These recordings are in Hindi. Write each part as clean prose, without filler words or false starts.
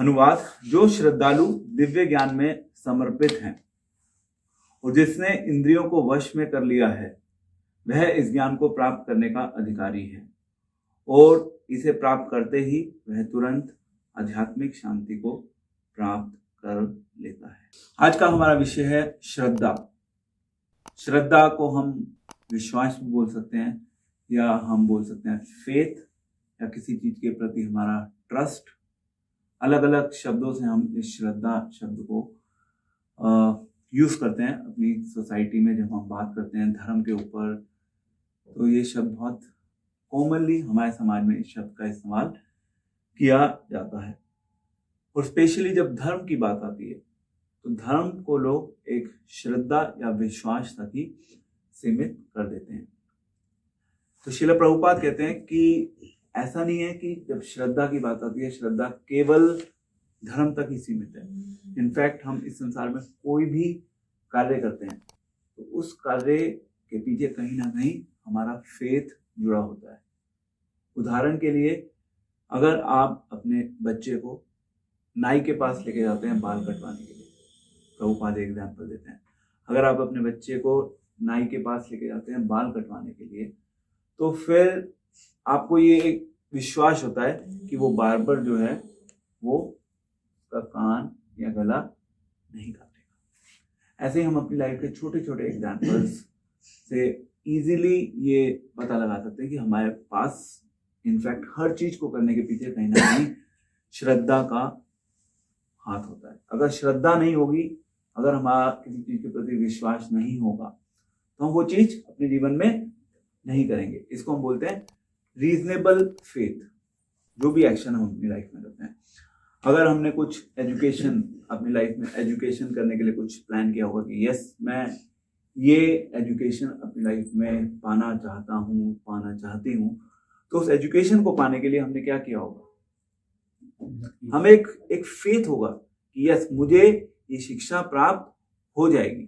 अनुवाद। जो श्रद्धालु दिव्य ज्ञान में समर्पित हैं और जिसने इंद्रियों को वश में कर लिया है, वह इस ज्ञान को प्राप्त करने का अधिकारी है और इसे प्राप्त करते ही वह तुरंत आध्यात्मिक शांति को प्राप्त कर लेता है। आज का हमारा विषय है श्रद्धा। श्रद्धा को हम विश्वास भी बोल सकते हैं या हम बोल सकते हैं फेथ, या किसी चीज के प्रति हमारा ट्रस्ट। अलग अलग शब्दों से हम इस श्रद्धा शब्द को यूज करते हैं अपनी सोसाइटी में। जब हम बात करते हैं धर्म के ऊपर, तो ये शब्द बहुत कॉमनली हमारे समाज में इस शब्द का इस्तेमाल किया जाता है। और स्पेशली जब धर्म की बात आती है तो धर्म को लोग एक श्रद्धा या विश्वास तक ही सीमित कर देते हैं। तो श्रील प्रभुपाद कहते हैं कि ऐसा नहीं है कि जब श्रद्धा की बात आती है, श्रद्धा केवल धर्म तक ही सीमित है। इनफैक्ट हम इस संसार में कोई भी कार्य करते हैं तो उस कार्य के पीछे कहीं ना कहीं हमारा फेथ जुड़ा होता है। उदाहरण के लिए, अगर आप अपने बच्चे को नाई के पास लेके जाते हैं बाल कटवाने के लिए, प्रभुपाद एग्जाम्पल देते हैं, अगर आप अपने बच्चे को नाई के पास लेके जाते हैं बाल कटवाने के लिए, तो फिर आपको ये एक विश्वास होता है कि वो बार्बर जो है वो उसका कान या गला नहीं काटेगा। ऐसे ही हम अपनी लाइफ के छोटे छोटे एग्जाम्पल्स से इजीली ये पता लगा सकते हैं कि हमारे पास इनफैक्ट हर चीज को करने के पीछे कहीं ना कहीं श्रद्धा का हाथ होता है। अगर श्रद्धा नहीं होगी, अगर हमारा किसी चीज के प्रति विश्वास नहीं होगा, तो हम वो चीज अपने जीवन में नहीं करेंगे। इसको हम बोलते हैं रीजनेबल फेथ। जो भी एक्शन हम अपनी लाइफ में करते हैं, अगर हमने कुछ एजुकेशन अपनी लाइफ में एजुकेशन करने के लिए कुछ प्लान किया होगा कि यस, मैं ये एजुकेशन अपनी लाइफ में पाना चाहता हूँ, पाना चाहती हूँ, तो उस एजुकेशन को पाने के लिए हमने क्या किया होगा? हमें एक फेथ होगा कि यस, मुझे ये शिक्षा प्राप्त हो जाएगी।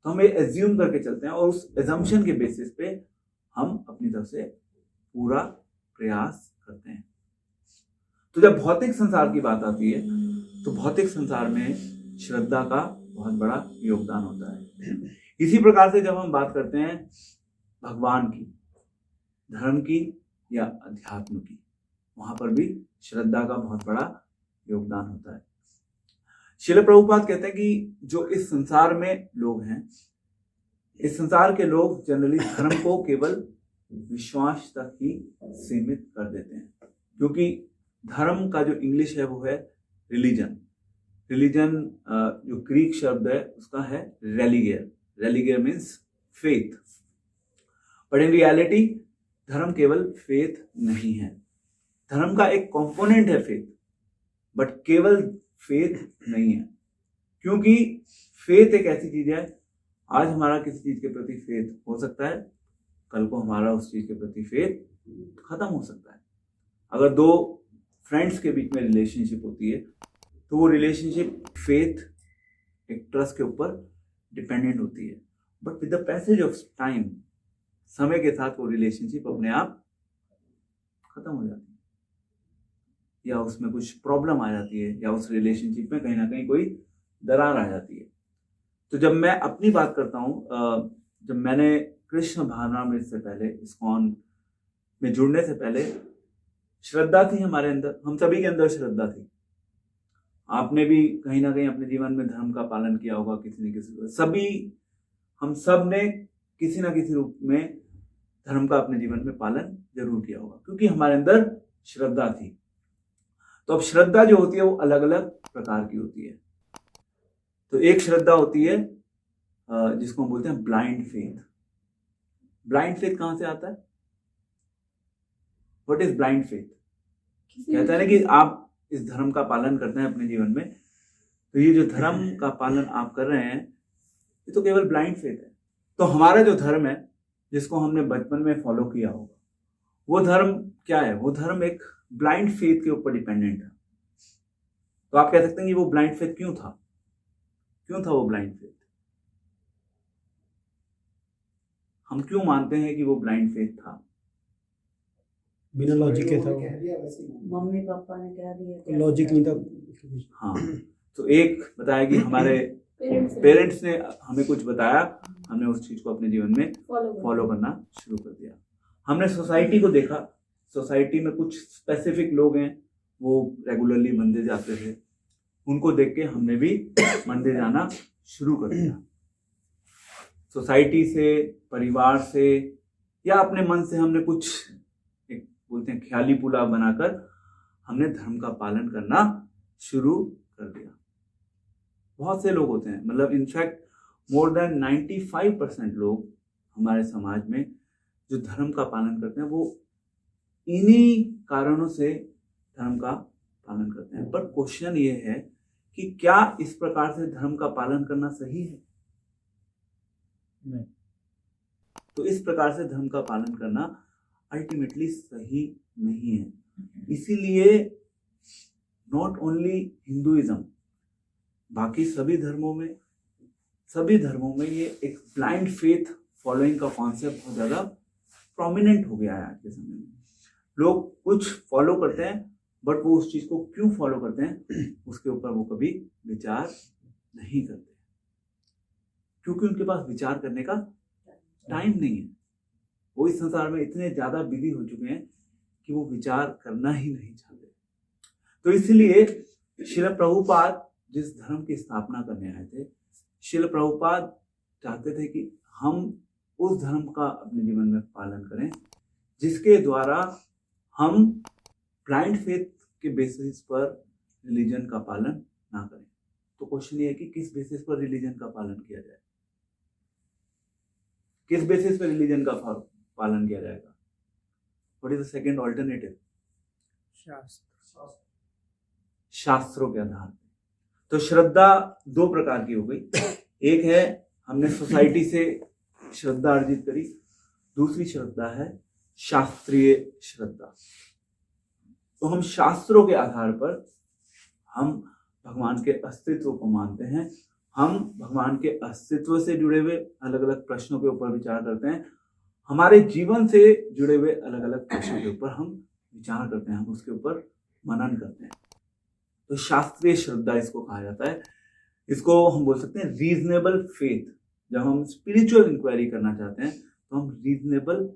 तो हम ये एज्यूम करके चलते हैं और उस एजम्पशन के बेसिस पे हम अपनी तरफ से पूरा प्रयास करते हैं। तो जब भौतिक संसार की बात आती है तो भौतिक संसार में श्रद्धा का बहुत बड़ा योगदान होता है। इसी प्रकार से जब हम बात करते हैं भगवान की, धर्म की या अध्यात्म की, वहां पर भी श्रद्धा का बहुत बड़ा योगदान होता है। श्रील प्रभुपाद कहते हैं कि जो इस संसार में लोग हैं, इस संसार के लोग जनरली धर्म को केवल विश्वास तक ही सीमित कर देते हैं, क्योंकि धर्म का जो इंग्लिश है वो है रिलीजन। रिलीजन जो ग्रीक शब्द है उसका है religare. Religare means faith. But in reality dharma केवल फेथ नहीं है। धर्म का एक कंपोनेंट है फेथ, बट केवल फेथ नहीं है। क्योंकि फेथ एक ऐसी चीज है, आज हमारा किसी चीज के प्रति फेथ हो सकता है, कल को हमारा उस चीज के प्रति फेथ खत्म हो सकता है। अगर दो फ्रेंड्स के बीच में रिलेशनशिप होती है तो वो रिलेशनशिप फेथ, एक ट्रस्ट के ऊपर डिपेंडेंट होती है। But with the passage of time, समय के साथ वो रिलेशनशिप अपने आप खत्म हो जाती है, या उसमें कुछ प्रॉब्लम आ जाती है, या उस रिलेशनशिप में कहीं ना कहीं कोई दरार आ जाती है। तो जब मैं अपनी बात करता हूँ, जब मैंने कृष्ण भावनामृत से पहले, इस्कॉन में जुड़ने से पहले, श्रद्धा थी हमारे अंदर, हम सभी के अंदर श्रद्धा थी। आपने भी कहीं ना कहीं अपने जीवन में धर्म का पालन किया होगा, किसी न किसी, सभी हम सब ने किसी ना किसी रूप में धर्म का अपने जीवन में पालन जरूर किया होगा, क्योंकि हमारे अंदर श्रद्धा थी। तो अब श्रद्धा जो होती है वो अलग अलग प्रकार की होती है। तो एक श्रद्धा होती है जिसको हम बोलते हैं ब्लाइंड फेथ। ब्लाइंड फेथ कहां से आता है? What is blind faith? कहता है ना कि आप इस धर्म का पालन करते हैं अपने जीवन में, तो ये जो धर्म का पालन आप कर रहे हैं ये तो केवल ब्लाइंड फेथ है। तो हमारा जो धर्म है, जिसको हमने बचपन में फॉलो किया होगा, वो धर्म क्या है? वो धर्म एक ब्लाइंड फेथ के ऊपर डिपेंडेंट है। तो आप कह सकते हैं कि वो ब्लाइंड फेथ क्यों था? क्यों था वो ब्लाइंड फेथ? हम क्यों मानते हैं कि वो ब्लाइंड फेथ था? बिना लॉजिक के था वो। मम्मी पापा ने कह दिया, लॉजिक नहीं था। हाँ, तो एक बताया कि हमारे पेरेंट्स पेरेंट्स ने हमें कुछ बताया, हमने उस चीज को अपने जीवन में फॉलो करना शुरू कर दिया। हमने सोसाइटी को देखा, सोसाइटी में कुछ स्पेसिफिक लोग हैं वो रेगुलरली मंदिर जाते थे, उनको देख के हमने भी मंदिर जाना शुरू कर दिया। सोसाइटी से, परिवार से या अपने मन से हमने कुछ एक बोलते हैं ख्याली पुलाव बनाकर हमने धर्म का पालन करना शुरू कर दिया। बहुत से लोग होते हैं, मतलब इनफैक्ट मोर देन 95% लोग हमारे समाज में जो धर्म का पालन करते हैं वो इन्हीं कारणों से धर्म का पालन करते हैं। पर क्वेश्चन ये है कि क्या इस प्रकार से धर्म का पालन करना सही है? नहीं। तो इस प्रकार से धर्म का पालन करना अल्टीमेटली सही नहीं है। इसीलिए नॉट ओनली हिंदुइज्म, बाकी सभी धर्मों में ये एक ब्लाइंड फेथ फॉलोइंग का कॉन्सेप्ट बहुत ज्यादा प्रोमिनेंट हो गया है आज के समय में। लोग कुछ फॉलो करते हैं, बट वो उस चीज को क्यों फॉलो करते हैं उसके ऊपर वो कभी विचार नहीं करते, क्योंकि उनके पास विचार करने का टाइम नहीं है। वो इस संसार में इतने ज्यादा बिजी हो चुके हैं कि वो विचार करना ही नहीं चाहते। तो इसलिए श्रील प्रभुपाद जिस धर्म की स्थापना करने आए थे, श्रील प्रभुपाद चाहते थे कि हम उस धर्म का अपने जीवन में पालन करें जिसके द्वारा हम ब्लाइंड फेथ के बेसिस पर रिलीजन का पालन ना करें। तो क्वेश्चन ये है कि किस बेसिस पर रिलीजन का पालन किया जाए, किस बेसिस पर रिलीजन का पालन किया जाएगा? What is the second alternative? शास्त्रों के आधार पर। तो श्रद्धा दो प्रकार की हो गई, एक है हमने सोसाइटी से श्रद्धा अर्जित करी, दूसरी श्रद्धा है शास्त्रीय श्रद्धा। तो हम शास्त्रों के आधार पर हम भगवान के अस्तित्व को मानते हैं, हम भगवान के अस्तित्व से जुड़े हुए अलग अलग प्रश्नों के ऊपर विचार करते हैं, हमारे जीवन से जुड़े हुए अलग अलग प्रश्नों के ऊपर हम विचार करते हैं, हम उसके ऊपर मनन करते हैं। तो शास्त्रीय श्रद्धा इसको कहा जाता है। इसको हम बोल सकते हैं रीजनेबल फेथ। जब हम स्पिरिचुअल इंक्वायरी करना चाहते हैं तो हम रीजनेबल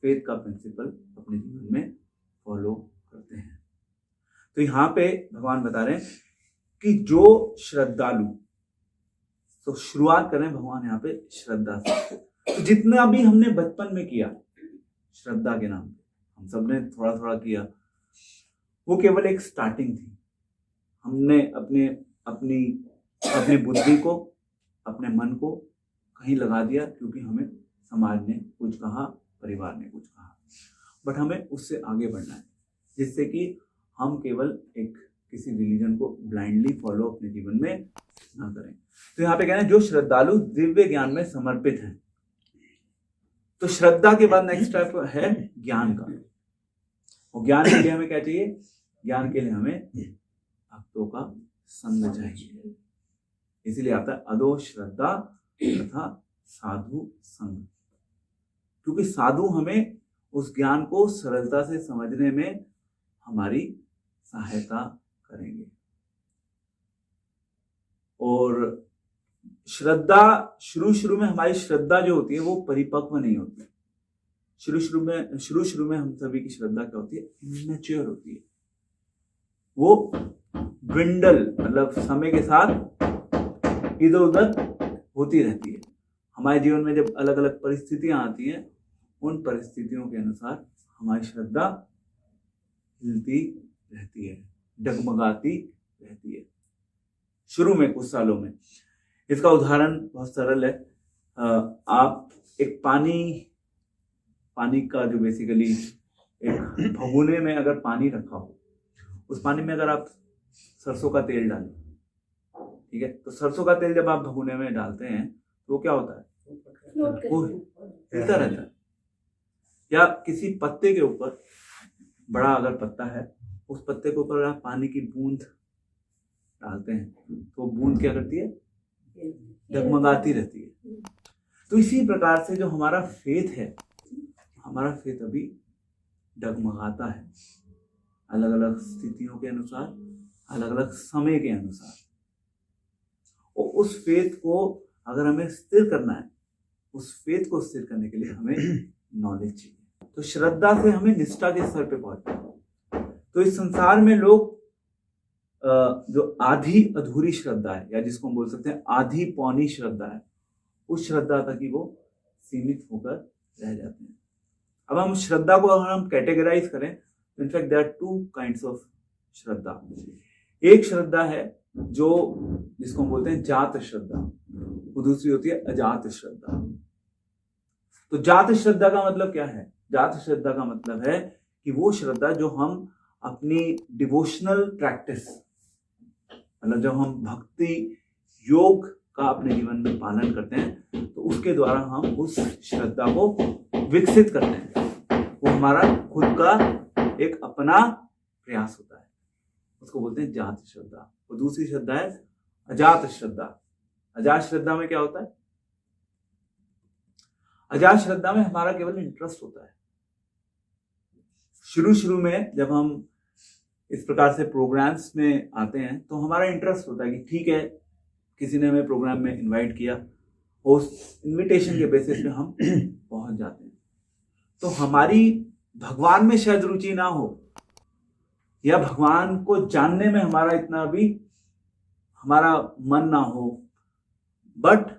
फेथ का प्रिंसिपल अपने जीवन में फॉलो करते हैं। तो यहाँ पे भगवान बता रहे हैं कि जो श्रद्धालु, तो शुरुआत करें भगवान यहाँ पे श्रद्धा से। तो जितना भी हमने बचपन में किया श्रद्धा के नाम पे, हम सबने थोड़ा थोड़ा किया, वो केवल एक स्टार्टिंग थी। हमने अपनी बुद्धि को, अपने मन को कहीं लगा दिया क्योंकि हमें समाज ने कुछ कहा, परिवार ने कुछ कहा, बट हमें उससे आगे बढ़ना है जिससे कि हम केवल एक किसी रिलीजन को ब्लाइंडली फॉलो अपने जीवन में ना करें। तो यहाँ पे कहना है जो श्रद्धालु दिव्य ज्ञान में समर्पित हैं। तो श्रद्धा के बाद नेक्स्ट स्टेप है ज्ञान का। और ज्ञान के लिए हमें क्या चाहिए? ज्ञान के लिए हमें भक्तों का संग चाहिए। इसीलिए आता है अदो श्रद्धा तथा साधु संग, क्योंकि साधु हमें उस ज्ञान को सरलता से समझने में हमारी सहायता करेंगे। और श्रद्धा शुरू में हमारी श्रद्धा जो होती है वो परिपक्व नहीं होती। शुरू में हम सभी की श्रद्धा क्या होती है? इमेच्योर होती है। वो ड्विंडल, मतलब समय के साथ इधर उधर होती रहती है। हमारे जीवन में जब अलग अलग परिस्थितियां आती हैं, उन परिस्थितियों के अनुसार हमारी श्रद्धा हिलती रहती है, डगमगाती रहती है शुरू में कुछ सालों में। इसका उदाहरण बहुत सरल है। आप एक पानी का जो बेसिकली एक भगोने में अगर पानी रखा हो, उस पानी में अगर आप सरसों का तेल डालें, ठीक है, तो सरसों का तेल जब आप भगोने में डालते हैं तो क्या होता है? वो हिलता रहता है। या किसी पत्ते के ऊपर, बड़ा अगर पत्ता है, उस पत्ते के ऊपर आप पानी की बूंद डालते हैं तो बूंद क्या करती है? डगमगाती रहती है। तो इसी प्रकार से जो हमारा फेथ है, हमारा फेथ अभी डगमगाता है, अलग अलग स्थितियों के अनुसार, अलग अलग समय के अनुसार। और उस फेथ को अगर हमें स्थिर करना है, उस फेथ को स्थिर करने के लिए हमें नॉलेज चाहिए। तो श्रद्धा से हमें निष्ठा के स्तर पे पहुंचना है। तो इस संसार में लोग जो आधी अधूरी श्रद्धा है, या जिसको हम बोल सकते हैं आधी पौनी श्रद्धा है, उस श्रद्धा तक ही वो सीमित होकर रह जाते हैं। अब हम श्रद्धा को अगर हम कैटेगराइज करें तो in fact there are two kinds of shraddha. एक श्रद्धा है जो जिसको हम बोलते हैं जात श्रद्धा, वो दूसरी होती है अजात श्रद्धा। तो जात श्रद्धा का मतलब क्या है? जात श्रद्धा का मतलब है कि वो श्रद्धा जो हम अपनी डिवोशनल प्रैक्टिस, मतलब जब हम भक्ति योग का अपने जीवन में पालन करते हैं तो उसके द्वारा हम उस श्रद्धा को विकसित करते हैं। वो हमारा खुद का एक अपना प्रयास होता है, उसको बोलते हैं जात श्रद्धा। और दूसरी श्रद्धा है अजात श्रद्धा। अजात श्रद्धा में क्या होता है? अजात श्रद्धा में हमारा केवल इंटरेस्ट होता है। शुरू में जब हम इस प्रकार से प्रोग्राम्स में आते हैं तो हमारा इंटरेस्ट होता है कि ठीक है, किसी ने हमें प्रोग्राम में इनवाइट किया, उस इनविटेशन के बेसिस पे हम पहुंच जाते हैं। तो हमारी भगवान में शायद रुचि ना हो, या भगवान को जानने में हमारा इतना भी हमारा मन ना हो, बट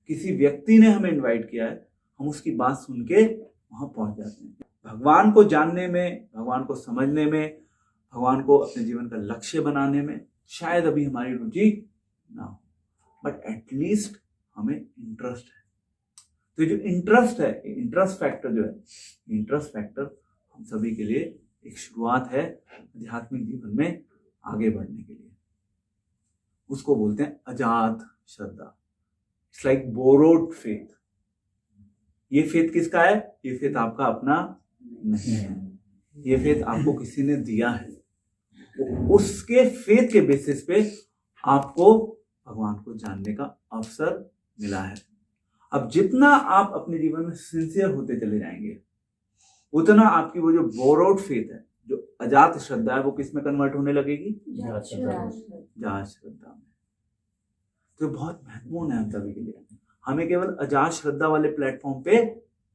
किसी व्यक्ति ने हमें इनवाइट किया है, हम उसकी बात सुन के वहां पहुंच जाते हैं। भगवान को जानने में, भगवान को समझने में, भगवान को अपने जीवन का लक्ष्य बनाने में शायद अभी हमारी रुचि ना हो, बट एटलीस्ट हमें इंटरेस्ट है। तो जो इंटरेस्ट है, इंटरेस्ट फैक्टर जो है, इंटरेस्ट फैक्टर हम सभी के लिए एक शुरुआत है आध्यात्मिक जीवन में आगे बढ़ने के लिए। उसको बोलते हैं अजात श्रद्धा। It's like borrowed faith. ये फेथ किसका है? ये फेथ आपका अपना नहीं है, ये फेथ आपको किसी ने दिया है। उसके फेथ के बेसिस पे आपको भगवान को जानने का अवसर मिला है। अब जितना आप अपने जीवन में सिंसियर होते चले जाएंगे, उतना आपकी वो जो बोरोड फेथ है, जो अजात श्रद्धा है, वो किस में कन्वर्ट होने लगेगी? जात श्रद्धा में। तो बहुत महत्वपूर्ण है हम सभी के लिए। हमें केवल अजात श्रद्धा वाले प्लेटफॉर्म पे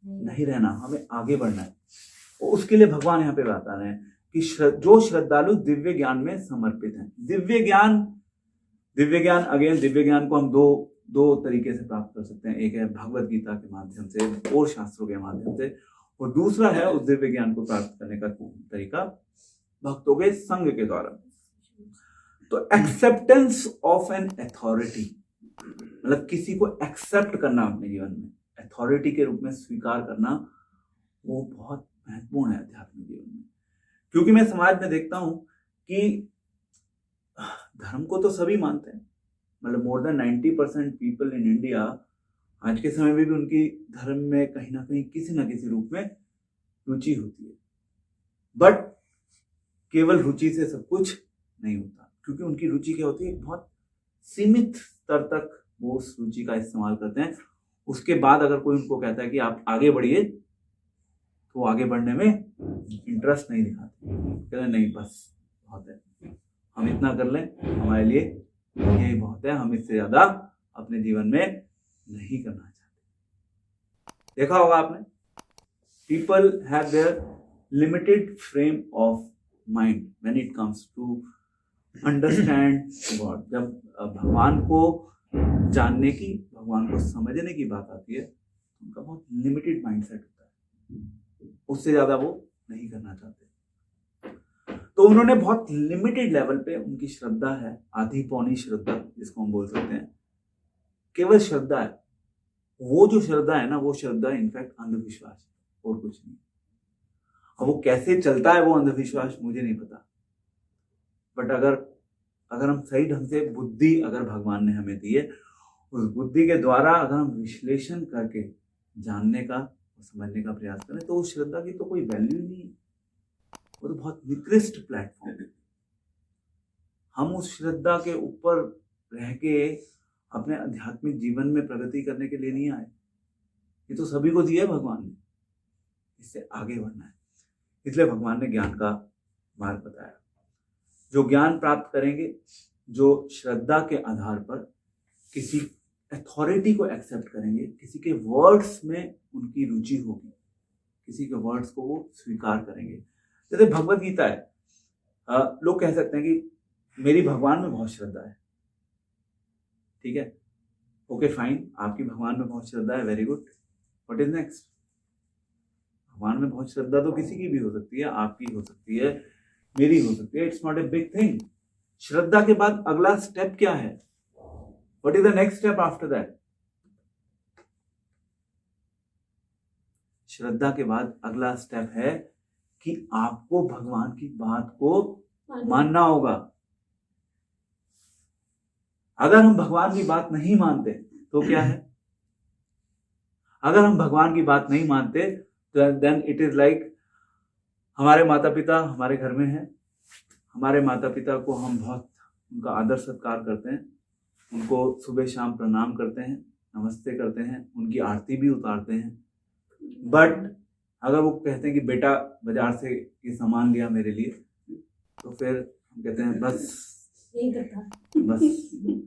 नहीं रहना, हमें आगे बढ़ना है। और उसके लिए भगवान यहाँ पे बता रहे हैं कि जो श्रद्धालु दिव्य ज्ञान में समर्पित हैं। दिव्य ज्ञान अगेन, दिव्य ज्ञान को हम दो तरीके से प्राप्त कर सकते हैं। एक है भगवत गीता के माध्यम से और शास्त्रों के माध्यम से, और दूसरा है उस दिव्य ज्ञान को प्राप्त करने का तरीका भक्तों के संग के द्वारा। तो एक्सेप्टेंस ऑफ एन अथॉरिटी, मतलब किसी को एक्सेप्ट करना अपने जीवन में, अथॉरिटी के रूप में स्वीकार करना, वो बहुत महत्वपूर्ण है आध्यात्मिक जीवन में। क्योंकि मैं समाज में देखता हूं कि धर्म को तो सभी मानते हैं, मतलब more than 90% people in India आज के समय में भी उनकी धर्म में कहीं ना कहीं किसी ना किसी रूप में रुचि होती है। बट केवल रुचि से सब कुछ नहीं होता, क्योंकि उनकी रुचि क्या होती है? बहुत सीमित स्तर तक वो उस रुचि का इस्तेमाल करते हैं। उसके बाद अगर कोई उनको कहता है कि आप आगे बढ़िए, तो आगे बढ़ने में इंटरेस्ट नहीं दिखाते, कहते हैं नहीं बस बहुत है, हम इतना कर लें, हमारे लिए यही बहुत है, हम इससे ज्यादा अपने जीवन में नहीं करना चाहते। देखा होगा आपने, people have their limited frame of mind when it comes to understand God. जब भगवान को जानने की, भगवान को समझने की बात आती है, उनका बहुत लिमिटेड माइंडसेट होता है, उससे ज्यादा वो नहीं करना चाहते। तो उन्होंने बहुत लिमिटेड लेवल पे, उनकी श्रद्धा है आधी पौनी श्रद्धा, जिसको हम बोल सकते हैं, केवल श्रद्धा है। वो जो श्रद्धा है ना, वो श्रद्धा इनफैक्ट अंधविश्वास है और कुछ नहीं। अब वो कैसे चलता है वो अंधविश्वास मुझे नहीं पता, बट अगर हम सही ढंग से बुद्धि अगर भगवान ने हमें दी है, उस बुद्धि के द्वारा अगर हम विश्लेषण करके जानने का, समझने का प्रयास करें, तो उस श्रद्धा की तो कोई वैल्यू नहीं है। वो तो बहुत निकृष्ट प्लेटफॉर्म है। हम उस श्रद्धा के ऊपर रह के अपने आध्यात्मिक जीवन में प्रगति करने के लिए नहीं आए। ये तो सभी को दिया है भगवान ने, इससे आगे बढ़ना है। इसलिए भगवान ने ज्ञान का मार्ग बताया। जो ज्ञान प्राप्त करेंगे, जो श्रद्धा के आधार पर किसी अथॉरिटी को एक्सेप्ट करेंगे, किसी के वर्ड्स में उनकी रुचि होगी, किसी के वर्ड्स को वो स्वीकार करेंगे। जैसे भगवत गीता है, लोग कह सकते हैं कि मेरी भगवान में बहुत श्रद्धा है, ठीक है, ओके फाइन, आपकी भगवान में बहुत श्रद्धा है, very good, what is next? भगवान में बहुत श्रद्धा तो किसी की भी हो सकती है, आपकी हो सकती है, मेरी हो सकती है, it's not a big thing. श्रद्धा के बाद अगला स्टेप क्या है? What is the next step after that? श्रद्धा के बाद अगला स्टेप है कि आपको भगवान की बात को मानना होगा। अगर हम भगवान की बात नहीं मानते तो क्या है? अगर हम भगवान की बात नहीं मानते तो देन इट इज लाइक हमारे माता पिता हमारे घर में हैं, हमारे माता पिता को हम बहुत उनका आदर सत्कार करते हैं, उनको सुबह शाम प्रणाम करते हैं, नमस्ते करते हैं, उनकी आरती भी उतारते हैं, बट अगर वो कहते हैं कि बेटा बाजार से ये सामान लिया मेरे लिए, तो फिर हम कहते हैं बस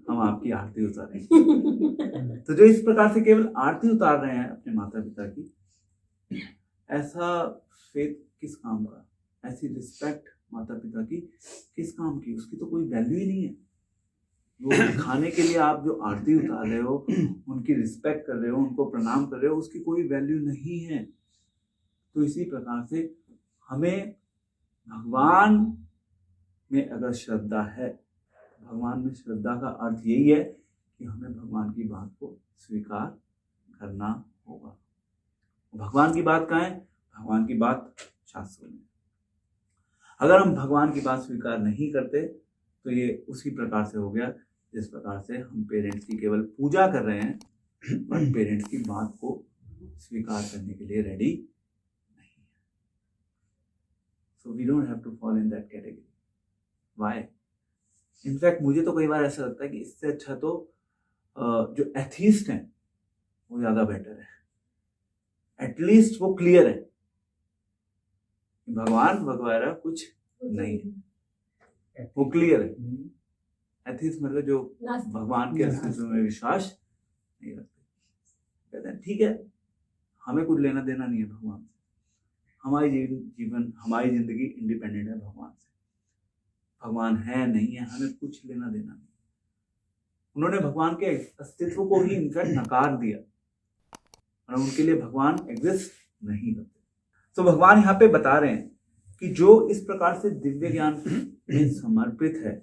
हम आपकी आरती उतारेंगे। तो जो इस प्रकार से केवल आरती उतार रहे हैं अपने माता पिता की, ऐसा फेथ किस काम का? ऐसी रिस्पेक्ट माता पिता की किस काम की? उसकी तो कोई वैल्यू ही नहीं है। वो दिखाने के लिए आप जो आरती उतार रहे हो, उनकी रिस्पेक्ट कर रहे हो, उनको प्रणाम कर रहे हो, उसकी कोई वैल्यू नहीं है। तो इसी प्रकार से हमें भगवान में अगर श्रद्धा है, भगवान में श्रद्धा का अर्थ यही है कि हमें भगवान की बात को स्वीकार करना होगा। भगवान की बात कहाँ है? भगवान की बात शास्त्रों में। अगर हम भगवान की बात स्वीकार नहीं करते तो ये उसी प्रकार से हो गया जिस प्रकार से हम पेरेंट्स की केवल पूजा कर रहे हैं, पर पेरेंट्स की बात को स्वीकार करने के लिए रेडी नहीं है। So we don't have to fall in that category. Why? In fact मुझे तो कई बार ऐसा लगता है कि इससे अच्छा तो जो एथीस्ट हैं वो ज्यादा बेटर है। एटलीस्ट वो क्लियर है, भगवान वगैरह कुछ नहीं है, वो क्लियर है। एथीस्ट मतलब जो भगवान के अस्तित्व में विश्वास नहीं रखते, कहते हैं ठीक है, हमें कुछ लेना देना नहीं है भगवान से, हमारी जीवन हमारी जिंदगी इंडिपेंडेंट है भगवान से, भगवान है नहीं है हमें कुछ लेना देना नहीं। उन्होंने भगवान के अस्तित्व को ही इनफैक्ट नकार दिया और उनके लिए भगवान एग्जिस्ट नहीं करते। तो भगवान यहाँ पे बता रहे हैं कि जो इस प्रकार से दिव्य ज्ञान में समर्पित है,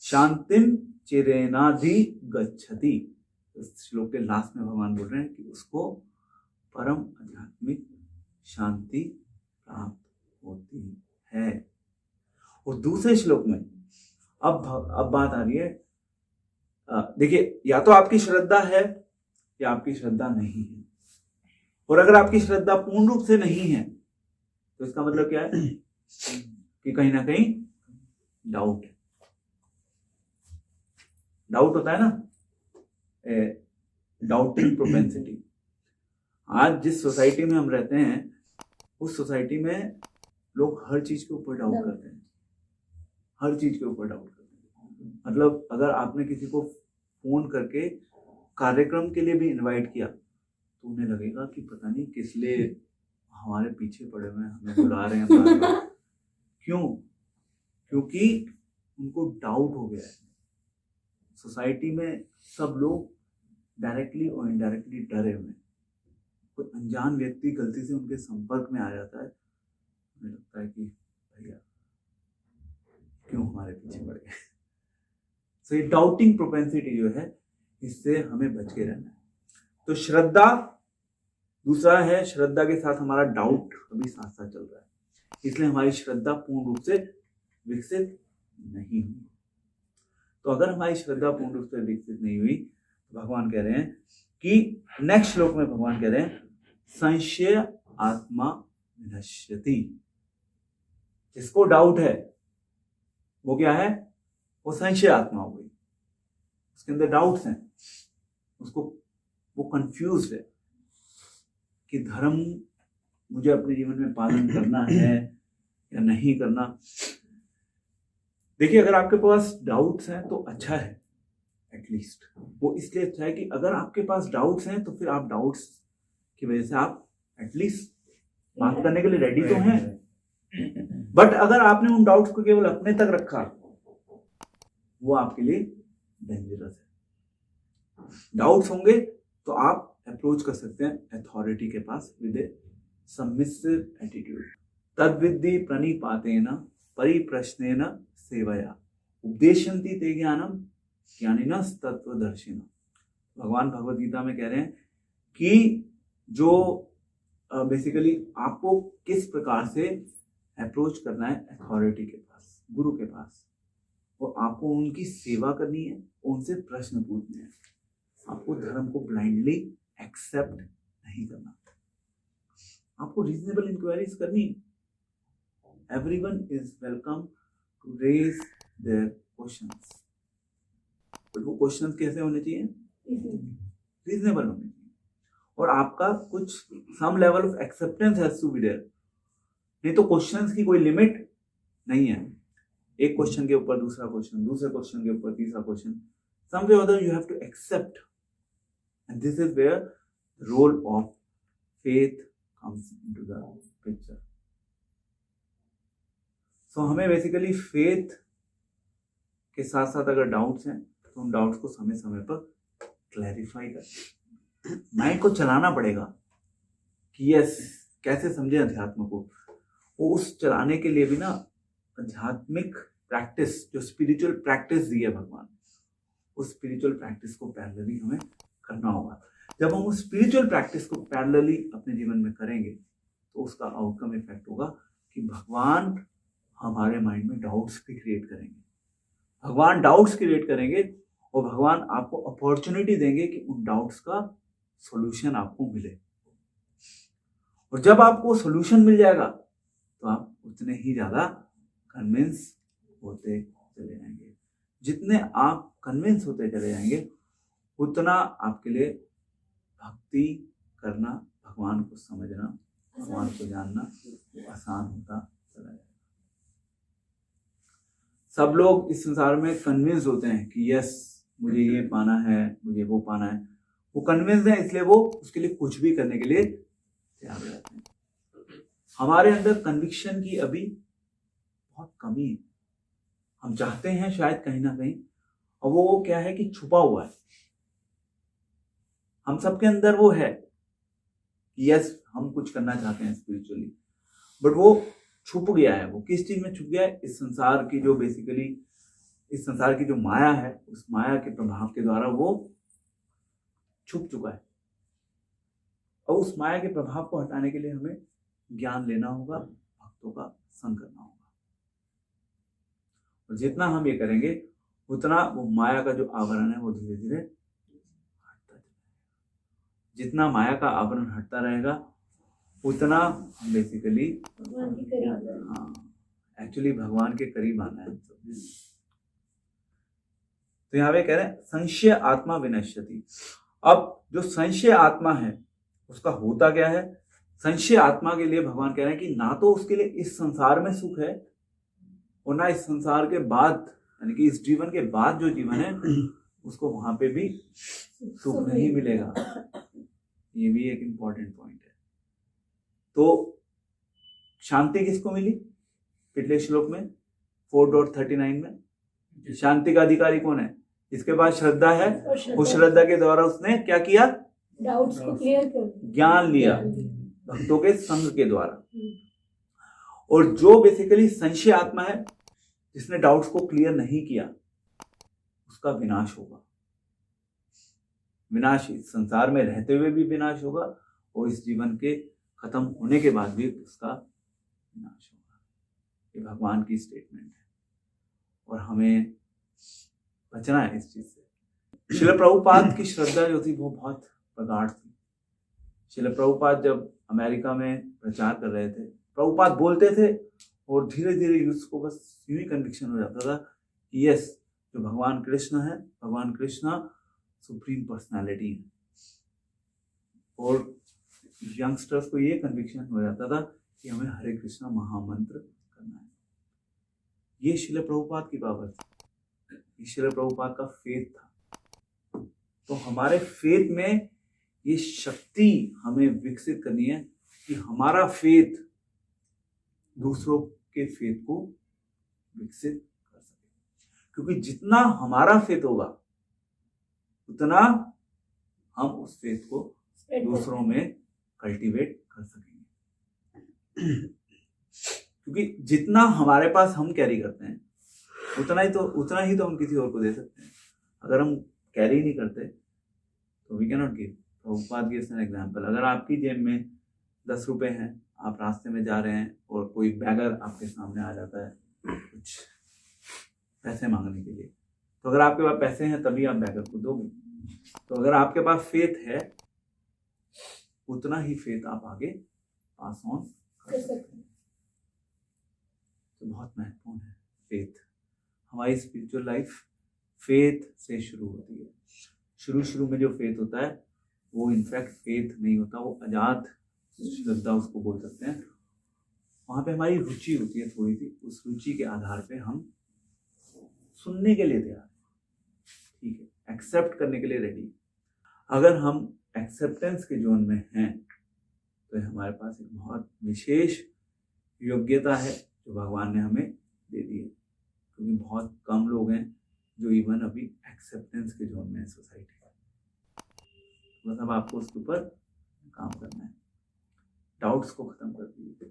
शांतिम चिरेनाधि गच्छति, इस श्लोक के लास्ट में भगवान बोल रहे हैं कि उसको परम आध्यात्मिक शांति प्राप्त होती है। और दूसरे श्लोक में अब बात आ रही है, देखिए, या तो आपकी श्रद्धा है या आपकी श्रद्धा नहीं है। और अगर आपकी श्रद्धा पूर्ण रूप से नहीं है तो इसका मतलब क्या है कि कहीं ना कहीं डाउट है। डाउट होता है ना, डाउटिंग प्रोपेंसिटी। आज जिस सोसाइटी में हम रहते हैं उस सोसाइटी में लोग हर चीज के ऊपर डाउट करते हैं, हर चीज के ऊपर डाउट करते हैं। मतलब अगर आपने किसी को फोन करके कार्यक्रम के लिए भी इनवाइट किया तो उन्हें लगेगा कि पता नहीं किस लिए हमारे पीछे पड़े हुए हैं, हमें बुला रहे हैं बार बार। क्यों? क्योंकि उनको डाउट हो गया है। सोसाइटी में सब लोग डायरेक्टली और इनडायरेक्टली डरे हुए हैं। कोई अनजान व्यक्ति गलती से उनके संपर्क में आ जाता है, उन्हें लगता है कि भैया क्यों हमारे पीछे पड़ गए। सो ये डाउटिंग प्रोपेंसिटी जो है, इससे हमें बच के रहना है। तो श्रद्धा दूसरा है, श्रद्धा के साथ हमारा डाउट अभी साथ साथ चल रहा है, इसलिए हमारी श्रद्धा पूर्ण रूप से विकसित नहीं हुई। तो अगर हमारी श्रद्धा पूर्ण रूप से विकसित नहीं हुई तो भगवान कह रहे हैं कि नेक्स्ट श्लोक में भगवान कह रहे हैं संशय आत्मा विनश्यति। जिसको डाउट है वो क्या है? वो संशय आत्मा हो गई, उसके अंदर डाउट्स हैं, उसको वो कंफ्यूज है कि धर्म मुझे अपने जीवन में पालन करना है या नहीं करना। देखिए, अगर आपके पास डाउट्स हैं तो अच्छा है, एटलीस्ट वो इसलिए अच्छा है कि अगर आपके पास डाउट्स हैं तो फिर आप डाउट्स की वजह से आप एटलीस्ट बात करने के लिए रेडी तो हैं। बट अगर आपने उन डाउट्स को केवल अपने तक रखा, वो आपके लिए डेंजरस है। डाउट्स होंगे तो आप अप्रोच कर सकते हैं अथॉरिटी के पास विद ए सबमिसिव एटीट्यूड। तद्विद्धि प्रणिपातेन परिप्रश्नेन सेवया उपदेशन्ति ते ज्ञानम ज्ञानिनस् तत्वदर्शिनः। भगवान भगवद गीता में कह रहे हैं कि जो बेसिकली आपको किस प्रकार से अप्रोच करना है अथॉरिटी के पास, गुरु के पास, और आपको उनकी सेवा करनी है, उनसे प्रश्न पूछने हैं। आपको धर्म को ब्लाइंडली एक्सेप्ट नहीं करना, आपको रीजनेबल इंक्वायरीज करनी है। Everyone is welcome to raise their questions, but वो क्वेश्चंस कैसे होने चाहिए? रीजनेबल होने चाहिए, और आपका कुछ some level of acceptance has to be there. नहीं तो क्वेश्चंस की कोई लिमिट नहीं है। एक क्वेश्चन के ऊपर दूसरा क्वेश्चन, दूसरे क्वेश्चन के ऊपर तीसरा question, some way other you have to accept, and this is where the role of faith comes into the picture. So हमें बेसिकली फेथ के साथ साथ अगर डाउट्स हैं तो उन डाउट्स को समय समय पर क्लैरिफाई कर माइंड को चलाना पड़ेगा कि यस कैसे समझे अध्यात्म को। वो उस चलाने के लिए भी ना आध्यात्मिक प्रैक्टिस, जो स्पिरिचुअल प्रैक्टिस दी है भगवान, उस स्पिरिचुअल प्रैक्टिस को पैरेलली हमें करना होगा। जब हम उस स्पिरिचुअल प्रैक्टिस को पैरेलली अपने जीवन में करेंगे तो उसका आउटकम इफेक्ट होगा कि भगवान हमारे माइंड में डाउट्स भी क्रिएट करेंगे। भगवान डाउट्स क्रिएट करेंगे और भगवान आपको अपॉर्चुनिटी देंगे कि उन डाउट्स का सॉल्यूशन आपको मिले। और जब आपको सॉल्यूशन मिल जाएगा तो आप उतने ही ज्यादा कन्विंस होते चले जाएंगे। जितने आप कन्विंस होते चले जाएंगे उतना आपके लिए भक्ति करना, भगवान को समझना, भगवान को जानना आसान होता चला जाएगा। सब लोग इस संसार में कन्विंस होते हैं कि यस मुझे ये पाना है, मुझे वो पाना है। वो कन्विंस है इसलिए वो उसके लिए कुछ भी करने के लिए तैयार हो जाते हैं। हमारे अंदर कन्विक्शन की अभी बहुत कमी है। हम चाहते हैं शायद कहीं ना कहीं, और वो क्या है कि छुपा हुआ है। हम सबके अंदर वो है कि यस हम कुछ करना चाहते हैं स्पिरिचुअली, बट वो छुप गया है। वो किस चीज में छुप गया है? इस संसार की जो बेसिकली इस संसार की जो माया है, उस माया के प्रभाव के द्वारा वो छुप चुका है। और उस माया के प्रभाव को हटाने के लिए हमें ज्ञान लेना होगा, भक्तों का संग करना होगा। और जितना हम ये करेंगे उतना वो माया का जो आवरण है वो धीरे धीरे हटता जाएगा। जितना माया का आवरण हटता रहेगा उतना हम बेसिकली भगवान के करीब। हाँ एक्चुअली भगवान के करीब आना है। तो यहाँ पे कह रहे हैं संशय आत्मा विनश्यति। अब जो संशय आत्मा है उसका होता क्या है? संशय आत्मा के लिए भगवान कह रहे हैं कि ना तो उसके लिए इस संसार में सुख है और ना इस संसार के बाद, यानी कि इस जीवन के बाद जो जीवन है उसको वहां पे भी सुख नहीं मिलेगा। ये भी एक इंपॉर्टेंट पॉइंट है। तो शांति किसको मिली? पिछले श्लोक में 4.39 में शांति का अधिकारी कौन है? इसके पास श्रद्धा है, उस श्रद्धा के द्वारा उसने क्या किया? डाउट्स को क्लियर कर, ज्ञान लिया भक्तों के संग के द्वारा। और जो बेसिकली संशय आत्मा है, जिसने डाउट्स को क्लियर नहीं किया, उसका विनाश होगा। विनाश इस संसार में रहते हुए भी विनाश होगा और इस जीवन के खत्म होने के बाद भी उसका विनाश होगा। ये भगवान की स्टेटमेंट है और हमें बचना है इस चीज से। श्रील प्रभुपाद की श्रद्धा जो थी वो बहुत प्रगाढ़ थी। श्रील प्रभुपाद जब अमेरिका में प्रचार कर रहे थे, प्रभुपाद बोलते थे और धीरे धीरे यूथ को बस यूं ही कन्विक्शन हो जाता था कि यस जो भगवान कृष्ण है, भगवान कृष्ण सुप्रीम पर्सनालिटी है। और यंगस्टर्स को ये कन्विक्शन हो जाता था कि हमें हरे कृष्णा महामंत्र करना करना है। ये श्रील प्रभुपाद की पावर थी, ये श्रील प्रभुपाद का फेथ था। तो हमारे फेथ में ये शक्ति हमें विकसित करनी है कि हमारा फेथ दूसरों के फेथ को विकसित कर सके, क्योंकि जितना हमारा फेथ होगा उतना हम उस फेथ को दूसरों में कल्टीवेट कर सकेंगे। क्योंकि जितना हमारे पास हम कैरी करते हैं उतना ही तो हम किसी और को दे सकते हैं। अगर हम कैरी नहीं करते तो we can not give. Prabhupada gives an example. अगर आपकी जेब में 10 रुपए हैं, आप रास्ते में जा रहे हैं और कोई बैगर आपके सामने आ जाता है कुछ पैसे मांगने के लिए, तो अगर आपके पास पैसे हैं तभी आप बैगर को दोगे। तो अगर आपके पास फेथ है उतना ही फेथ आप आगे पास ऑन कर सकते हैं। तो बहुत महत्वपूर्ण है फेथ। हमारी स्पिरिचुअल लाइफ फेथ से शुरू होती है। शुरू में जो फेथ होता है वो इनफैक्ट फेथ नहीं होता, वो अजात श्रद्धा उसको बोल सकते हैं। वहाँ पे हमारी रुचि होती है थोड़ी सी, उस रुचि के आधार पे हम सुनने के लिए तैयार हैं, ठीक है, एक्सेप्ट करने के लिए रेडी। अगर हम एक्सेप्टेंस के जोन में हैं तो हमारे पास एक बहुत विशेष योग्यता है जो भगवान ने हमें दे दी है, क्योंकि बहुत कम लोग हैं जो इवन अभी एक्सेप्टेंस के जोन में है सोसाइटी में। मतलब आपको उसके ऊपर काम करना है। डाउट्स को खत्म कर दीजिए।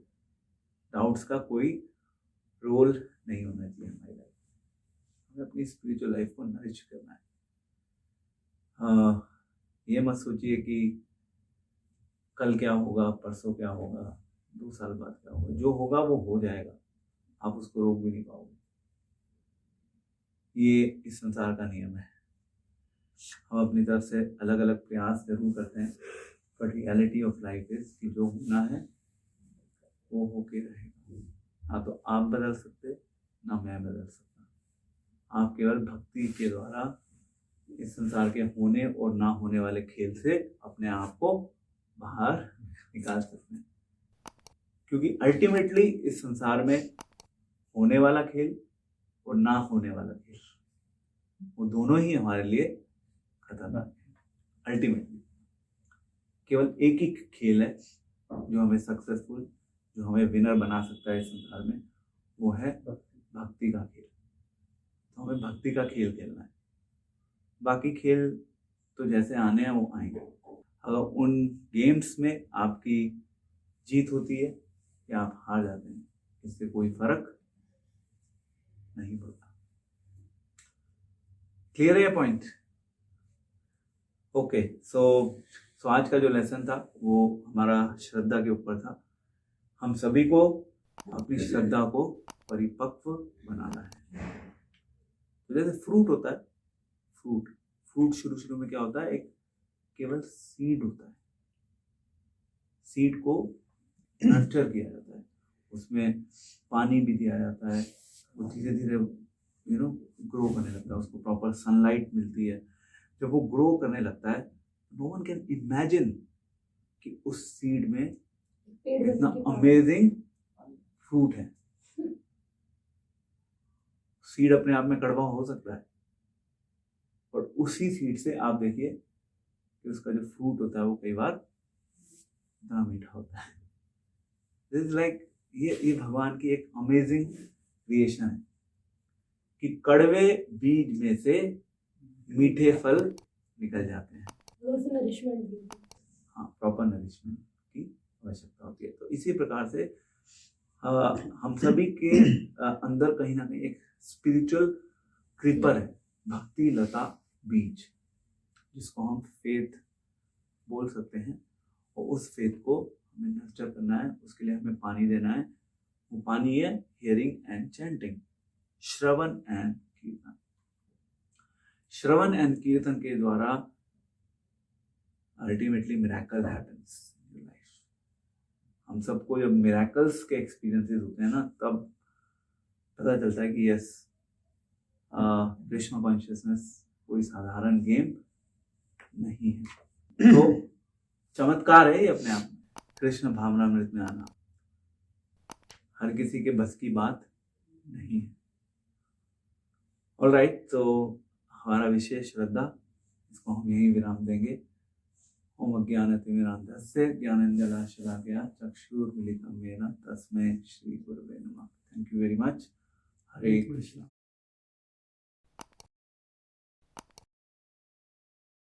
डाउट्स का कोई रोल नहीं होना चाहिए हमारी लाइफ। हमें अपनी स्पिरिचुअल लाइफ को नरिश करना है। ये मत सोचिए कि कल क्या होगा, परसों क्या होगा, 2 साल बाद क्या होगा। जो होगा वो हो जाएगा, आप उसको रोक भी नहीं पाओगे। ये इस संसार का नियम है। हम अपनी तरफ से अलग अलग प्रयास जरूर करते हैं, but reality of life is कि जो होना है वो होके रहेगा। ना तो आप बदल सकते, ना मैं बदल सकता। आप केवल भक्ति के द्वारा इस संसार के होने और ना होने वाले खेल से अपने आप को बाहर निकाल सकते हैं, क्योंकि अल्टीमेटली इस संसार में होने वाला खेल और ना होने वाला खेल, वो दोनों ही हमारे लिए खतरनाक है। अल्टीमेटली केवल एक ही खेल है जो हमें सक्सेसफुल, जो हमें विनर बना सकता है इस संसार में, वो है भक्ति का खेल। तो हमें भक्ति का खेल खेलना है। बाकी खेल तो जैसे आने हैं वो आएंगे। अगर उन गेम्स में आपकी जीत होती है या आप हार जाते हैं, इससे कोई फर्क नहीं पड़ता। क्लियर है ये पॉइंट? ओके, सो आज का जो लेसन था वो हमारा श्रद्धा के ऊपर था। हम सभी को अपनी श्रद्धा को परिपक्व बनाना है। तो जैसे फ्रूट होता है, फ्रूट शुरू में क्या होता है, एक केवल सीड होता है। सीड को नर्चर किया जाता है, उसमें पानी भी दिया जाता है, वो धीरे धीरे ग्रो करने लगता है, उसको प्रॉपर सनलाइट मिलती है। जब वो ग्रो करने लगता है, नो वन कैन इमेजिन कि उस सीड में इतना अमेजिंग फ्रूट है। सीड अपने आप में कड़वा हो सकता है, और उसी सीड से आप देखिए कि उसका जो फ्रूट होता है वो कई बार इतना मीठा होता है। दिस इज लाइक ये भगवान की एक अमेजिंग क्रिएशन है कि कड़वे बीज में से मीठे फल निकल जाते हैं। नरिशमेंट भी, हाँ, प्रॉपर नरिशमेंट की आवश्यकता होती है। तो इसी प्रकार से हम सभी के अंदर कहीं ना कहीं एक स्पिरिचुअल क्रीपर है, भक्ति लता बीज, जिसको हम फेथ बोल सकते हैं। और उस फेथ को हमें नर्चर करना है, उसके लिए हमें पानी देना है। वो पानी है hearing and chanting, Shravan and कीर्तन। श्रवण एंड कीर्तन के द्वारा ultimately miracle happens in your life. हम सबको जब मिरेकल्स के एक्सपीरियंसेस होते हैं ना, तब पता चलता है कि यस, कृष्ण कॉन्शियसनेस कोई साधारण गेम नहीं है। तो चमत्कार है ये अपने आप में, कृष्ण भावनामृत में आना। हर किसी के बस की बात नहीं है। ऑलराइट, तो हमारा विषय श्रद्धा, इसको हम यहीं विराम देंगे। ओम अज्ञानतिमिरान्धस्य ज्ञानाञ्जनशलाकया चक्षुर्मिलितं येन तस्मै श्री गुरवे नमः। Thank you very much. Hare Krishna.